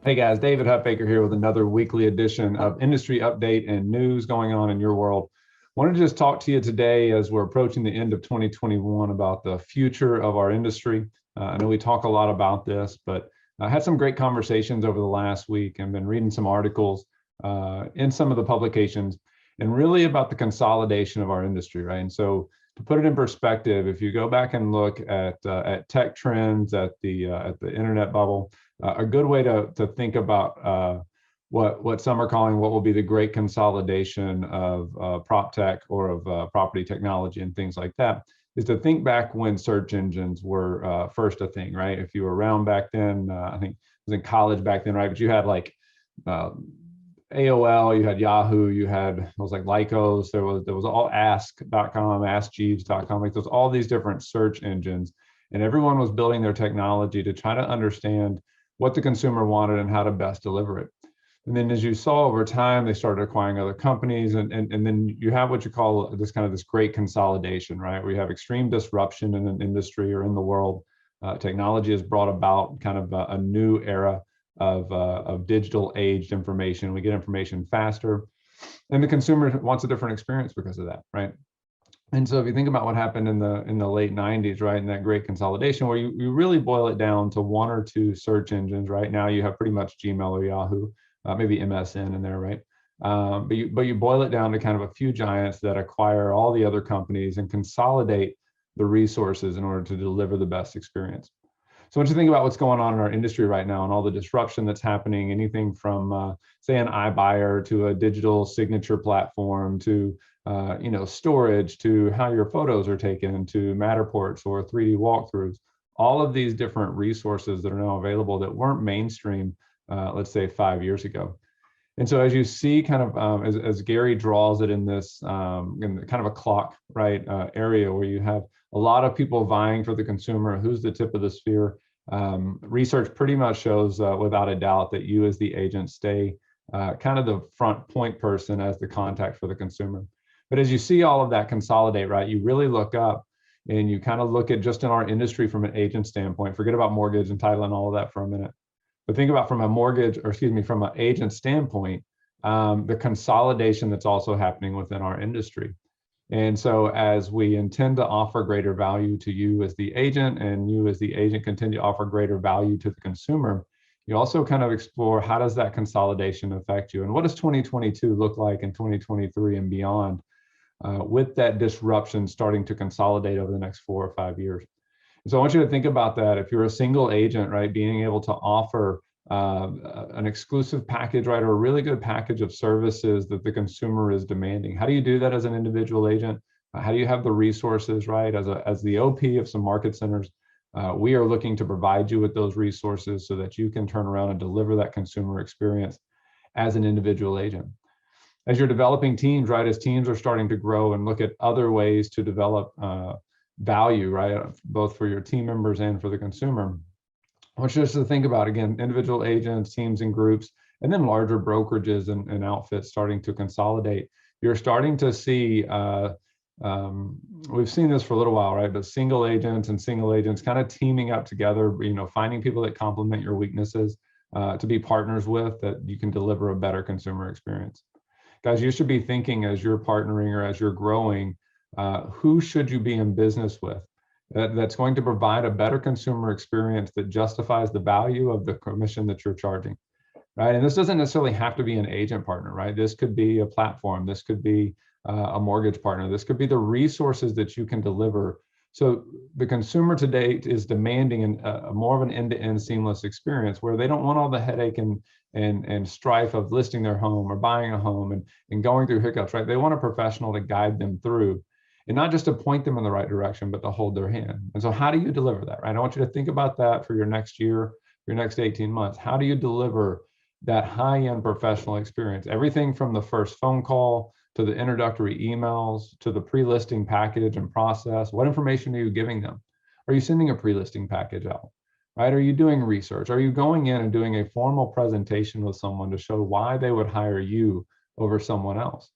Hey guys, David Huffaker here with another weekly edition of Industry Update and news going on in your world. Wanted to just talk to you today as we're approaching the end of 2021 about the future of our industry. I know we talk a lot about this, but I had some great conversations over the last week and been reading some articles in some of the publications and really about the consolidation of our industry, right? And so to put it in perspective, if you go back and look at tech trends, at the internet bubble, a good way to think about what some are calling what will be the great consolidation of prop tech or of property technology and things like that is to think back when search engines were first a thing, right? If you were around back then, I think I was in college back then, right? But you had like AOL, you had Yahoo, you had it was like Lycos, there was all ask.com, askjeeves.com, like there's all these different search engines, and everyone was building their technology to try to understand what the consumer wanted and how to best deliver it. And then as you saw over time, they started acquiring other companies, and then you have what you call this great consolidation, right? Where you have extreme disruption in an industry or in the world. Technology has brought about kind of a new era of digital aged information. We get information faster, and the consumer wants a different experience because of that, right? And so if you think about what happened in the late 90s, right, in that great consolidation, where you really boil it down to one or two search engines. Right now you have pretty much Gmail or Yahoo, maybe MSN in there, right? But you boil it down to kind of a few giants that acquire all the other companies and consolidate the resources in order to deliver the best experience. So once you think about what's going on in our industry right now and all the disruption that's happening, anything from say an iBuyer to a digital signature platform to storage, to how your photos are taken, to Matterports or 3D walkthroughs, all of these different resources that are now available that weren't mainstream, let's say 5 years ago. And so as you see kind of as Gary draws it in this in kind of a clock, right, area where you have a lot of people vying for the consumer, who's the tip of the spear. Research pretty much shows without a doubt that you as the agent stay kind of the front point person as the contact for the consumer. But as you see all of that consolidate, right, you really look up and you kind of look at just in our industry from an agent standpoint, forget about mortgage and title and all of that for a minute. But think about from an agent standpoint, the consolidation that's also happening within our industry. And so as we intend to offer greater value to you as the agent, and you as the agent continue to offer greater value to the consumer, you also kind of explore how does that consolidation affect you, and what does 2022 look like in 2023 and beyond, with that disruption starting to consolidate over the next 4 or 5 years. So I want you to think about that. If you're a single agent, right, being able to offer an exclusive package, right, or a really good package of services that the consumer is demanding. How do you do that as an individual agent? How do you have the resources, right? As the OP of some market centers, we are looking to provide you with those resources so that you can turn around and deliver that consumer experience as an individual agent. As you're developing teams, right, as teams are starting to grow and look at other ways to develop value, right, both for your team members and for the consumer, I want you just to think about, again, individual agents, teams and groups, and then larger brokerages and outfits starting to consolidate. You're starting to see, we've seen this for a little while, right, but single agents kind of teaming up together, finding people that complement your weaknesses to be partners with, that you can deliver a better consumer experience. Guys, you should be thinking as you're partnering or as you're growing, who should you be in business with that's going to provide a better consumer experience that justifies the value of the commission that you're charging, right? And this doesn't necessarily have to be an agent partner, right? This could be a platform. This could be a mortgage partner. This could be the resources that you can deliver. So the consumer today is demanding a more of an end-to-end seamless experience where they don't want all the headache and strife of listing their home or buying a home and going through hiccups, right? They want a professional to guide them through, and not just to point them in the right direction, but to hold their hand. And so how do you deliver that, right? I want you to think about that for your next year, your next 18 months. How do you deliver that high-end professional experience? Everything from the first phone call to the introductory emails, to the pre-listing package and process. What information are you giving them? Are you sending a pre-listing package out, right? Are you doing research? Are you going in and doing a formal presentation with someone to show why they would hire you over someone else,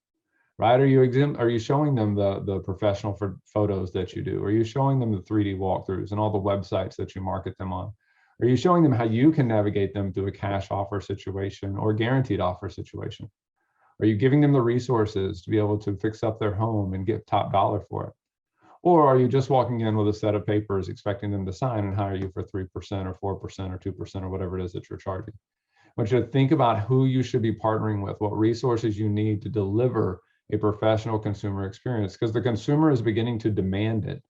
right? Are you showing them the professional photos that you do? Are you showing them the 3D walkthroughs and all the websites that you market them on? Are you showing them how you can navigate them through a cash offer situation or guaranteed offer situation? Are you giving them the resources to be able to fix up their home and get top dollar for it? Or are you just walking in with a set of papers expecting them to sign and hire you for 3% or 4% or 2% or whatever it is that you're charging? I want you to think about who you should be partnering with, what resources you need to deliver a professional consumer experience, because the consumer is beginning to demand it,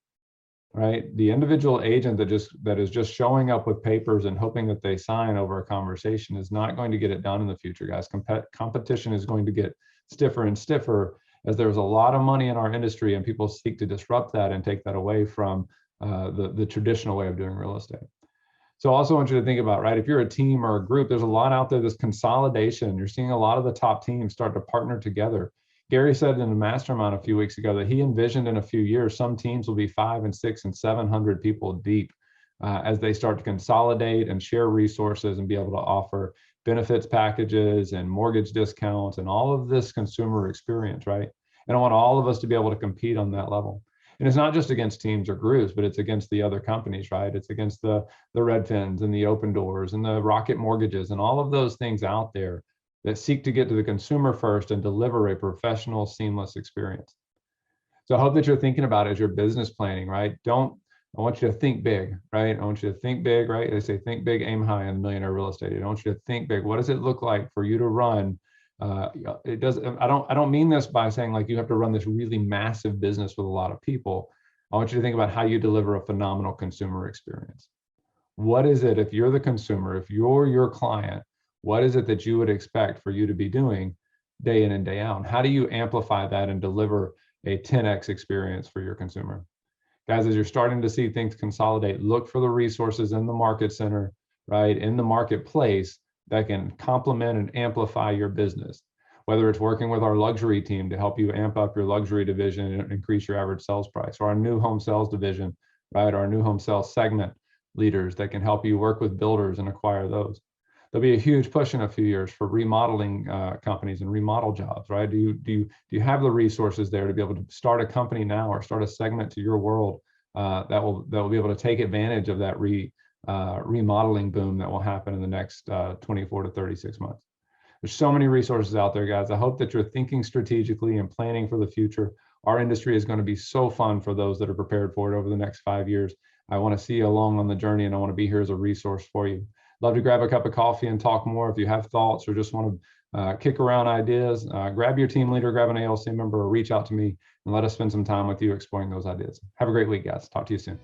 right? The individual agent that is just showing up with papers and hoping that they sign over a conversation is not going to get it done in the future, guys. Competition is going to get stiffer and stiffer as there's a lot of money in our industry and people seek to disrupt that and take that away from the traditional way of doing real estate. So I also want you to think about, right, if you're a team or a group, there's a lot out there, this consolidation. You're seeing a lot of the top teams start to partner together. Gary said in the mastermind a few weeks ago that he envisioned in a few years, some teams will be 500 and 600 and 700 people deep as they start to consolidate and share resources and be able to offer benefits packages and mortgage discounts and all of this consumer experience, right? And I want all of us to be able to compete on that level. And it's not just against teams or groups, but it's against the other companies, right? It's against the Redfins and the Open Doors and the Rocket Mortgages and all of those things out there that seek to get to the consumer first and deliver a professional, seamless experience. So I hope that you're thinking about it as your business planning, right? I want you to think big, right? I want you to think big, right? They say think big, aim high in the Millionaire Real Estate. I want you to think big. What does it look like for you to run? It does. I don't mean this by saying like you have to run this really massive business with a lot of people. I want you to think about how you deliver a phenomenal consumer experience. What is it, if you're the consumer, if you're your client, what is it that you would expect for you to be doing day in and day out? How do you amplify that and deliver a 10x experience for your consumer? Guys, as you're starting to see things consolidate, look for the resources in the market center, right, in the marketplace that can complement and amplify your business. Whether it's working with our luxury team to help you amp up your luxury division and increase your average sales price, or our new home sales division, right, our new home sales segment leaders that can help you work with builders and acquire those. There'll be a huge push in a few years for remodeling companies and remodel jobs, right? Do you have the resources there to be able to start a company now or start a segment to your world that will be able to take advantage of that remodeling boom that will happen in the next 24 to 36 months? There's so many resources out there, guys. I hope that you're thinking strategically and planning for the future. Our industry is going to be so fun for those that are prepared for it over the next 5 years. I want to see you along on the journey, and I want to be here as a resource for you. Love to grab a cup of coffee and talk more. If you have thoughts or just want to kick around ideas, grab your team leader, grab an ALC member, or reach out to me and let us spend some time with you exploring those ideas. Have a great week, guys. Talk to you soon.